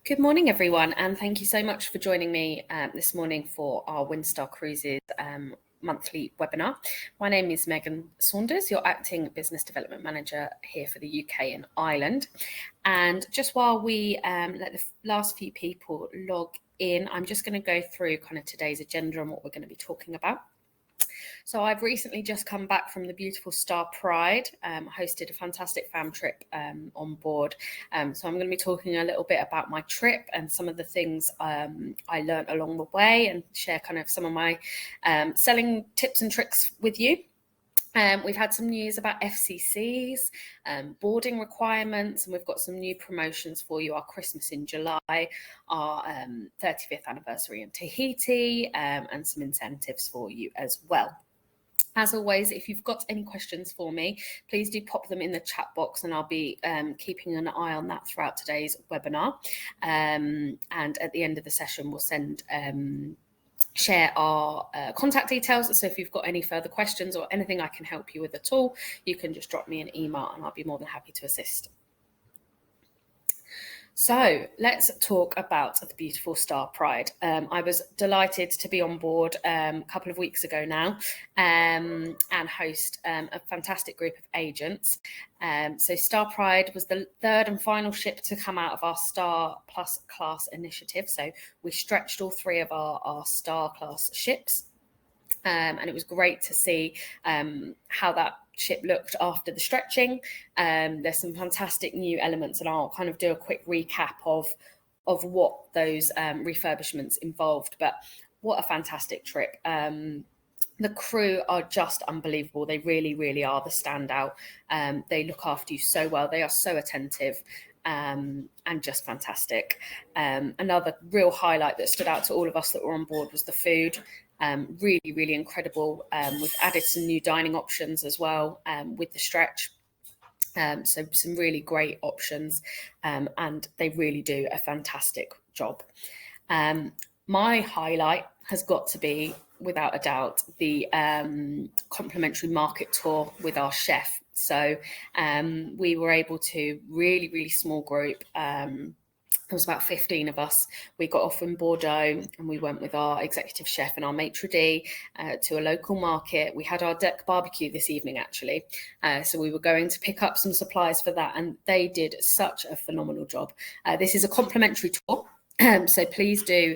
Good morning, everyone, and thank you so much for joining me this morning for our Windstar Cruises monthly webinar. My name is Megan Saunders, your Acting Business Development Manager here for the UK and Ireland. And just while we let the last few people log in, I'm just going to go through kind of today's agenda and what we're going to be talking about. So I've recently just come back from the beautiful Star Pride, hosted a fantastic fam trip on board. So I'm going to be talking a little bit about my trip and some of the things I learned along the way and share kind of some of my selling tips and tricks with you. We've had some news about FCCs, boarding requirements, and we've got some new promotions for you. Our Christmas in July, our 35th anniversary in Tahiti, and some incentives for you as well. As always, if you've got any questions for me, please do pop them in the chat box and I'll be keeping an eye on that throughout today's webinar. And at the end of the session, we'll share our contact details. So if you've got any further questions or anything I can help you with at all, you can just drop me an email and I'll be more than happy to assist. So let's talk about the beautiful Star Pride. I was delighted to be on board a couple of weeks ago now and host a fantastic group of agents. So Star Pride was the third and final ship to come out of our Star Plus class initiative. So we stretched all three of our Star class ships. And it was great to see how that ship looked after the stretching. There's some fantastic new elements, and I'll kind of do a quick recap of what those refurbishments involved. But what a fantastic trip. The crew are just unbelievable. They really, really are the standout. They look after you so well. They are so attentive. And just fantastic. Another real highlight that stood out to all of us that were on board was the food. Really, really incredible. We've added some new dining options as well with the stretch. So some really great options, and they really do a fantastic job. My highlight has got to be, without a doubt, the complimentary market tour with our chef. So we were able to, really small group, there was about 15 of us. We got off in Bordeaux and we went with our executive chef and our maitre d' to a local market. We had our deck barbecue this evening, actually. So we were going to pick up some supplies for that, and they did such a phenomenal job. This is a complimentary tour, so please do.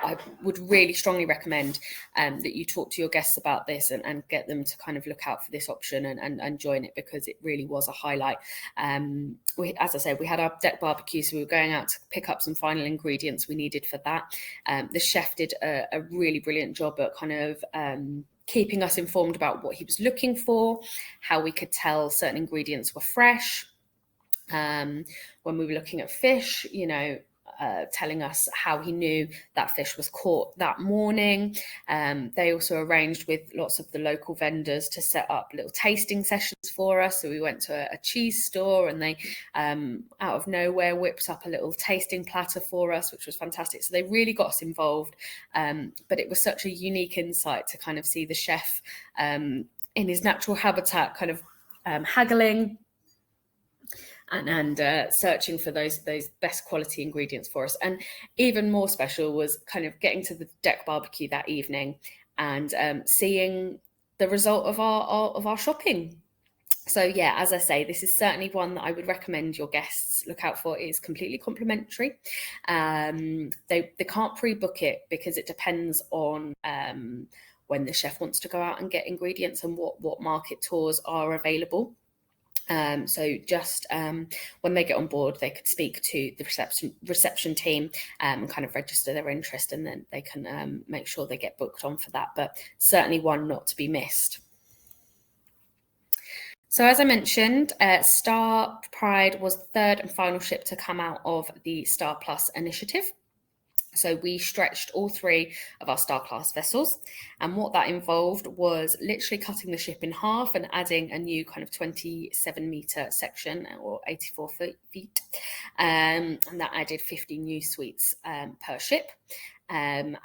I would really strongly recommend that you talk to your guests about this and get them to kind of look out for this option and join it, because it really was a highlight. As I said, we had our deck barbecue, so we were going out to pick up some final ingredients we needed for that. The chef did a really brilliant job at kind of keeping us informed about what he was looking for, how we could tell certain ingredients were fresh. When we were looking at fish, telling us how he knew that fish was caught that morning. They also arranged with lots of the local vendors to set up little tasting sessions for us. So we went to a cheese store, and they, out of nowhere, whipped up a little tasting platter for us, which was fantastic. So they really got us involved. But it was such a unique insight to kind of see the chef in his natural habitat, kind of haggling and searching for those best quality ingredients for us. And even more special was kind of getting to the deck barbecue that evening and seeing the result of our shopping. So yeah, as I say, this is certainly one that I would recommend your guests look out for. It is completely complimentary. They can't pre-book it because it depends on when the chef wants to go out and get ingredients and what market tours are available. So just when they get on board, they could speak to the reception team and kind of register their interest, and then they can make sure they get booked on for that. But certainly one not to be missed. So as I mentioned, Star Pride was the third and final ship to come out of the Star Plus initiative. So we stretched all three of our Star class vessels, and what that involved was literally cutting the ship in half and adding a new kind of 27-metre section, or 84 feet, and that added 50 new suites per ship. And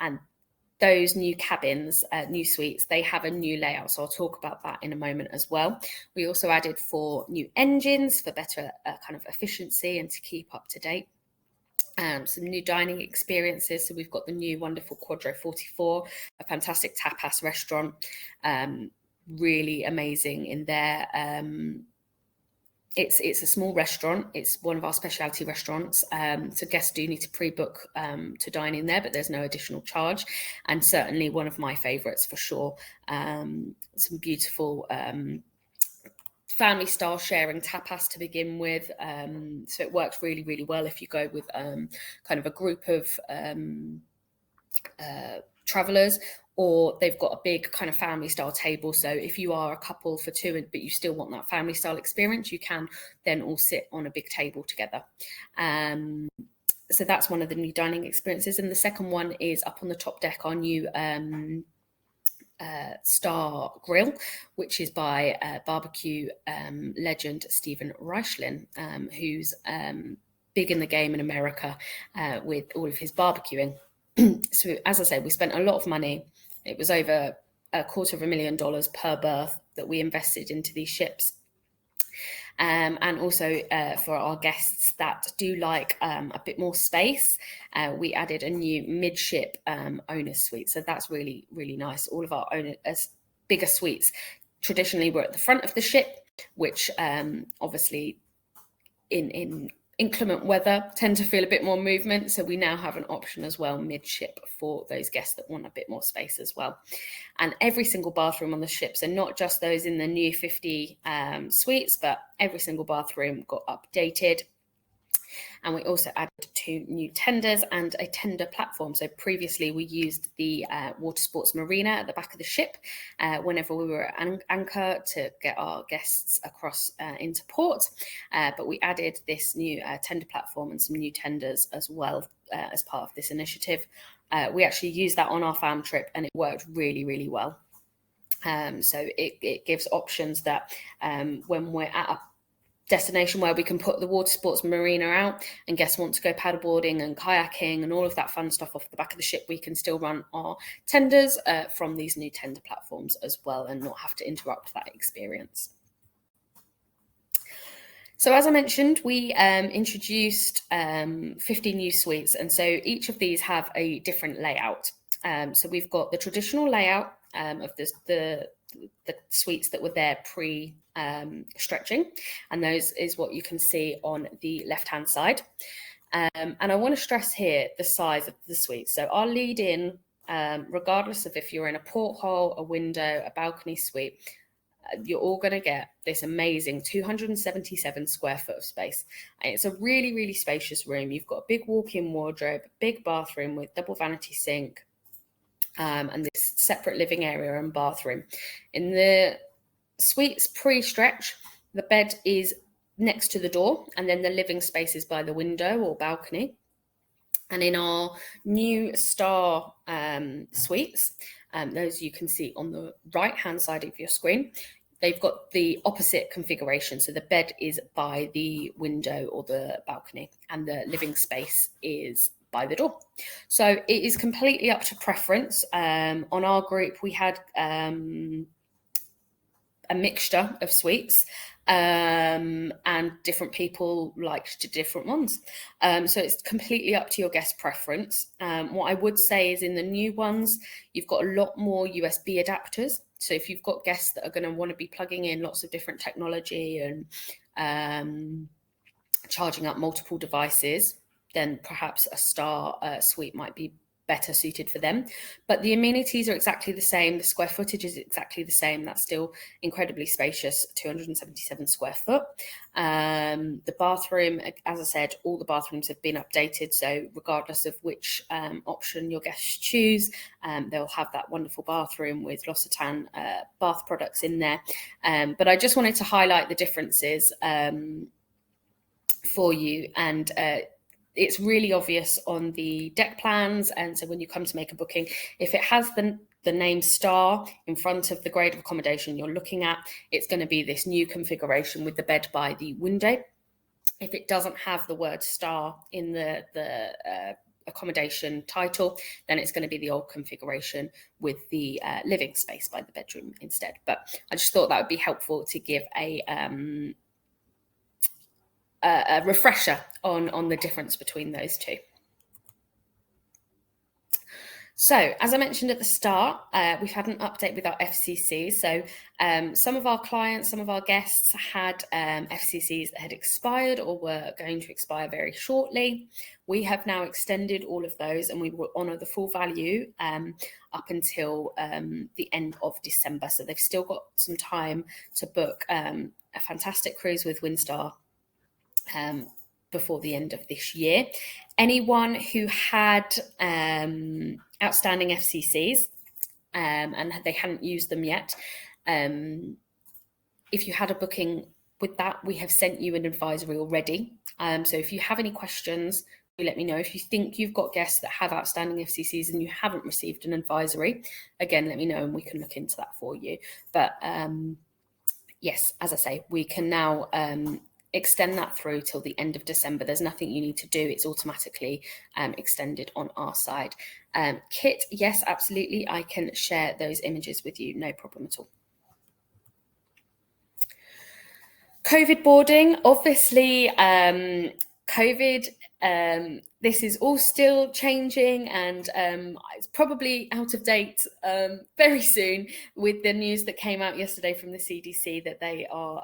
those new cabins, new suites, they have a new layout, so I'll talk about that in a moment as well. We also added 4 new engines for better kind of efficiency and to keep up to date. Some new dining experiences. So we've got the new wonderful Quadro 44, a fantastic tapas restaurant, really amazing in there. It's a small restaurant. It's one of our specialty restaurants. So guests do need to pre-book to dine in there, but there's no additional charge. And certainly one of my favourites for sure. Some beautiful family style sharing tapas to begin with. So it works really, really well if you go with kind of a group of travelers, or they've got a big kind of family style table. So if you are a couple for two, but you still want that family style experience, you can then all sit on a big table together. So that's one of the new dining experiences. And the second one is up on the top deck, our new Star Grill, which is by barbecue legend Stephen Reichlin, who's big in the game in America with all of his barbecuing. So as I said, we spent a lot of money. It was over $250,000 per berth that we invested into these ships. And also for our guests that do like a bit more space, we added a new midship owner's suite. So that's really, really nice. All of our bigger suites traditionally were at the front of the ship, which obviously in inclement weather tend to feel a bit more movement. So we now have an option as well midship for those guests that want a bit more space as well. And every single bathroom on the ship, so not just those in the new 50 suites, but every single bathroom got updated. And we also added 2 new tenders and a tender platform. So previously we used the water sports marina at the back of the ship whenever we were at anchor to get our guests across into port. But we added this new tender platform and some new tenders as well as part of this initiative. We actually used that on our fam trip and it worked really, really well. So it gives options that when we're at a destination where we can put the water sports marina out and guests want to go paddleboarding and kayaking and all of that fun stuff off the back of the ship, we can still run our tenders from these new tender platforms as well and not have to interrupt that experience. So as I mentioned, we introduced 50 new suites, and so each of these have a different layout. So we've got the traditional layout of the suites that were there pre-stretching, and those is what you can see on the left-hand side. And I want to stress here the size of the suite. So our lead-in, regardless of if you're in a porthole, a window, a balcony suite, you're all going to get this amazing 277 square foot of space. And it's a really, really spacious room. You've got a big walk-in wardrobe, big bathroom with double vanity sink, and this separate living area and bathroom. In the suites pre-stretch, the bed is next to the door, and then the living space is by the window or balcony. And in our new Star suites, those you can see on the right-hand side of your screen, they've got the opposite configuration. So the bed is by the window or the balcony, and the living space is by the door. So it is completely up to preference. On our group, we had a mixture of suites, and different people liked different ones. So it's completely up to your guest preference. What I would say is in the new ones, you've got a lot more USB adapters. So if you've got guests that are going to want to be plugging in lots of different technology and charging up multiple devices, then perhaps a Star suite might be better suited for them. But the amenities are exactly the same. The square footage is exactly the same. That's still incredibly spacious, 277 square foot. The bathroom, as I said, all the bathrooms have been updated. So regardless of which option your guests choose, they'll have that wonderful bathroom with L'Occitane bath products in there. But I just wanted to highlight the differences for you, and it's really obvious on the deck plans. And so when you come to make a booking, if it has the name Star in front of the grade of accommodation you're looking at, it's going to be this new configuration with the bed by the window. If it doesn't have the word Star in the accommodation title, then it's going to be the old configuration with the living space by the bedroom instead. But I just thought that would be helpful to give a a refresher on the difference between those two. So, as I mentioned at the start, we've had an update with our FCCs. So, some of our clients, some of our guests had FCCs that had expired or were going to expire very shortly. We have now extended all of those, and we will honour the full value up until the end of December. So, they've still got some time to book a fantastic cruise with Windstar before the end of this year. Anyone who had outstanding FCCs and they hadn't used them yet, if you had a booking with that, we have sent you an advisory already. So if you have any questions, let me know. If you think you've got guests that have outstanding FCCs and you haven't received an advisory, again, let me know and we can look into that for you. But yes, as I say, we can now extend that through till the end of December. There's nothing you need to do. It's automatically extended on our side. Kit, yes, absolutely. I can share those images with you. No problem at all. COVID boarding, obviously, COVID, this is all still changing and it's probably out of date very soon with the news that came out yesterday from the CDC that they are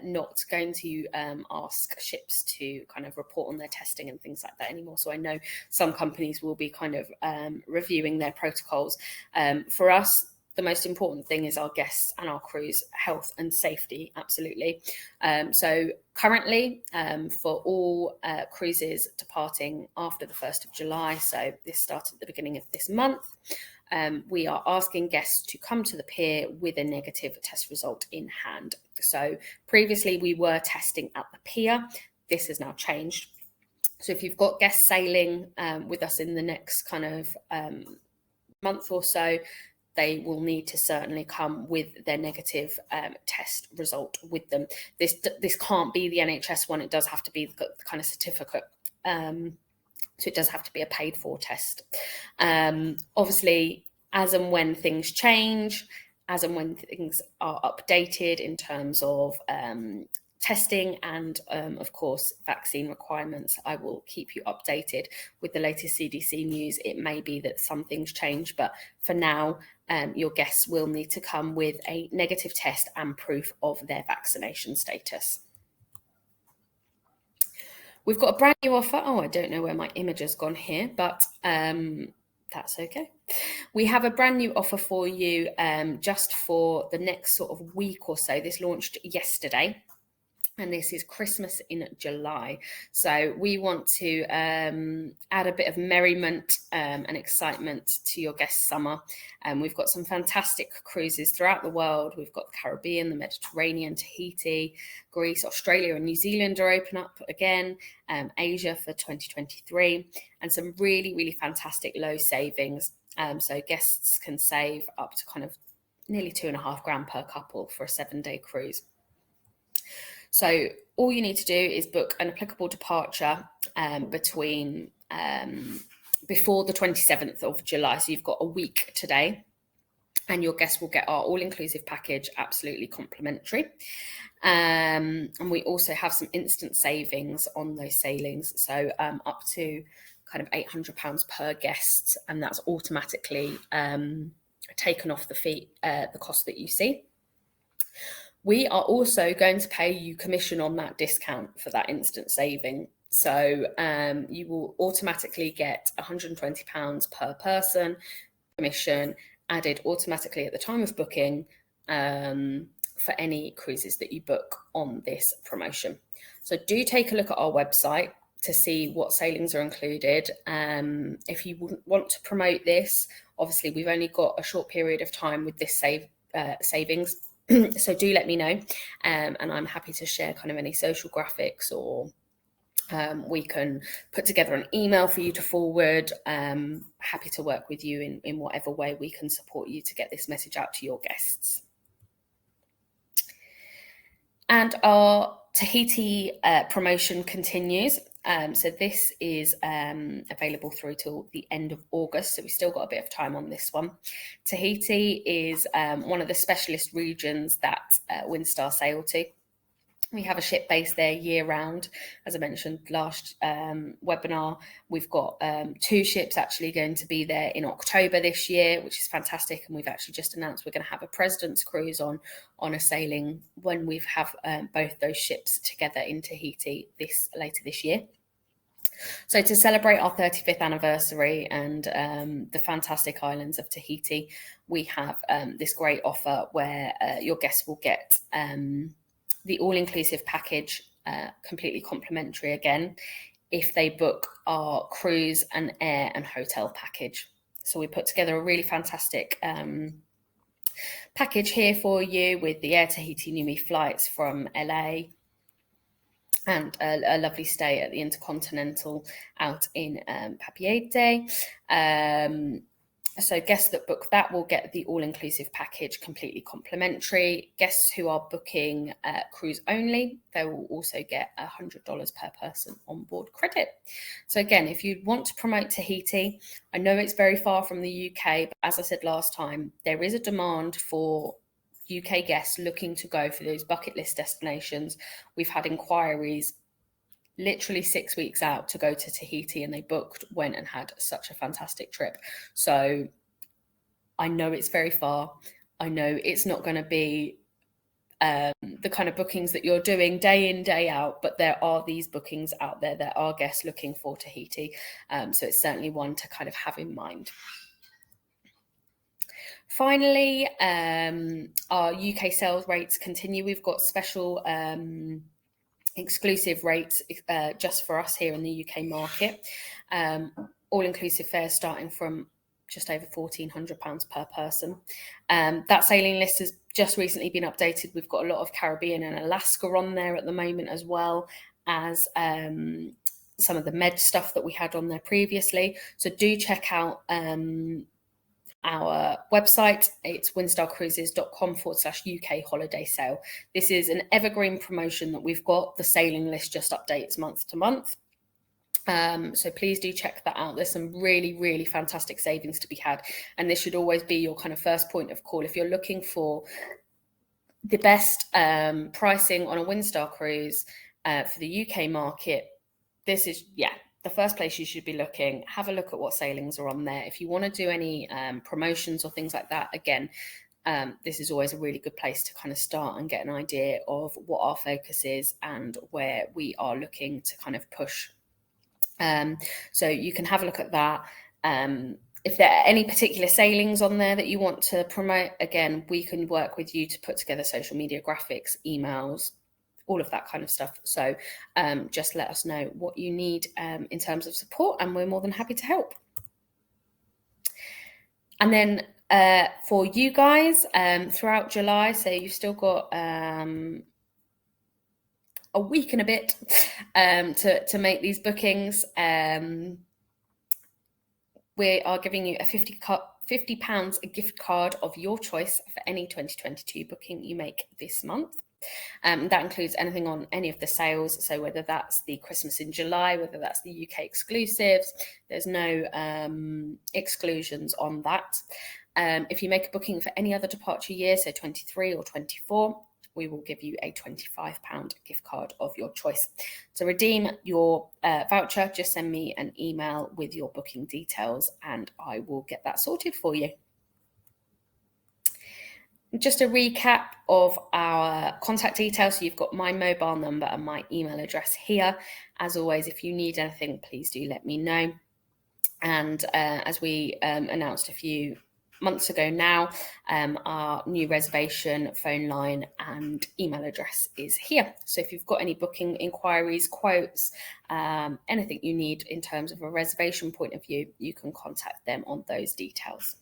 not going to ask ships to kind of report on their testing and things like that anymore. So I know some companies will be kind of reviewing their protocols. For us, the most important thing is our guests and our crew's health and safety, absolutely. So currently, for all cruises departing after the 1st of July, so this started at the beginning of this month, we are asking guests to come to the pier with a negative test result in hand. So previously we were testing at the pier. This has now changed. So if you've got guests sailing with us in the next kind of month or so, they will need to certainly come with their negative test result with them. This can't be the NHS one. It does have to be the kind of certificate. So it does have to be a paid for test. Obviously, as and when things change, as and when things are updated in terms of testing and, of course, vaccine requirements, I will keep you updated with the latest CDC news. It may be that some things change, but for now, your guests will need to come with a negative test and proof of their vaccination status. We've got a brand new offer. Oh, I don't know where my image has gone here, but that's okay. We have a brand new offer for you just for the next sort of week or so. This launched yesterday. And this is Christmas in July. So we want to add a bit of merriment and excitement to your guest summer. We've got some fantastic cruises throughout the world. We've got the Caribbean, the Mediterranean, Tahiti, Greece, Australia and New Zealand are open up again, Asia for 2023, and some really, really fantastic low savings. So guests can save up to kind of nearly £2.5 grand per couple for a 7-day cruise. So all you need to do is book an applicable departure before the 27th of July. So you've got a week today, and your guests will get our all-inclusive package absolutely complimentary. And we also have some instant savings on those sailings. So up to kind of £800 per guest, and that's automatically taken off the fee, the cost that you see. We are also going to pay you commission on that discount for that instant saving. So you will automatically get £120 per person commission added automatically at the time of booking for any cruises that you book on this promotion. So do take a look at our website to see what sailings are included. If you want to promote this, obviously we've only got a short period of time with this savings. So do let me know, and I'm happy to share kind of any social graphics, or we can put together an email for you to forward. Happy to work with you in whatever way we can support you to get this message out to your guests. And our Tahiti promotion continues. So this is available through till the end of August. So we've still got a bit of time on this one. Tahiti is one of the specialist regions that Windstar sail to. We have a ship based there year round. As I mentioned last webinar, we've got 2 ships actually going to be there in October this year, which is fantastic. And we've actually just announced we're going to have a President's Cruise on a sailing when we have both those ships together in Tahiti later this year. So to celebrate our 35th anniversary and the fantastic islands of Tahiti, we have this great offer where your guests will get the all-inclusive package, completely complimentary again, if they book our cruise and air and hotel package. So we put together a really fantastic package here for you with the Air Tahiti Nui flights from LA and a lovely stay at the Intercontinental out in Papeete. So guests that book that will get the all-inclusive package completely complimentary. Guests who are booking cruise only, they will also get $100 per person onboard credit. So again, if you want to promote Tahiti, I know it's very far from the UK, but as I said last time, there is a demand for UK guests looking to go for those bucket list destinations. We've had inquiries literally 6 weeks out to go to Tahiti, and they booked, went and had such a fantastic trip. So I know it's very far. I know it's not going to be the kind of bookings that you're doing day in, day out, but there are these bookings out there. There are guests looking for Tahiti. So it's certainly one to kind of have in mind. Finally, our UK sales rates continue. We've got special exclusive rates just for us here in the UK market. All-inclusive fares starting from just over £1,400 per person. That sailing list has just recently been updated. We've got a lot of Caribbean and Alaska on there at the moment, as well as some of the med stuff that we had on there previously. So do check out our website. It's windstarcruises.com/UK holiday sale. This is an evergreen promotion that we've got. The sailing list just updates month to month. So please do check that out. There's some really, really fantastic savings to be had. And this should always be your kind of first point of call. If you're looking for the best pricing on a Windstar cruise for the UK market, this is, the first place you should be looking. Have a look at what sailings are on there. If you want to do any promotions or things like that, again, this is always a really good place to kind of start and get an idea of what our focus is and where we are looking to kind of push. So you can have a look at that. If there are any particular sailings on there that you want to promote, again, we can work with you to put together social media graphics, emails, all of that kind of stuff. So just let us know what you need in terms of support, and we're more than happy to help. And then for you guys, throughout July, so you've still got a week and a bit to make these bookings. We are giving you a £50 a gift card of your choice for any 2022 booking you make this month. That includes anything on any of the sales, so whether that's the Christmas in July, whether that's the UK exclusives, there's no exclusions on that. If you make a booking for any other departure year, so 23 or 24, we will give you a £25 gift card of your choice. To redeem your voucher, just send me an email with your booking details and I will get that sorted for you. Just a recap of our contact details. So you've got my mobile number and my email address here. As always, if you need anything, please do let me know. And as we announced a few months ago now, our new reservation phone line and email address is here. So if you've got any booking inquiries, quotes, anything you need in terms of a reservation point of view, you can contact them on those details.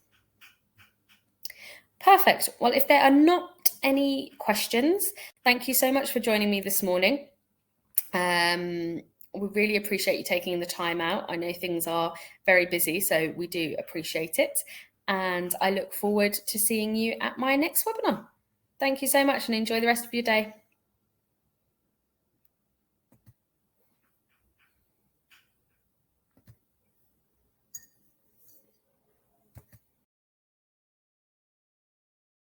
Perfect. Well, if there are not any questions, thank you so much for joining me this morning. We really appreciate you taking the time out. I know things are very busy, so we do appreciate it. And I look forward to seeing you at my next webinar. Thank you so much and enjoy the rest of your day.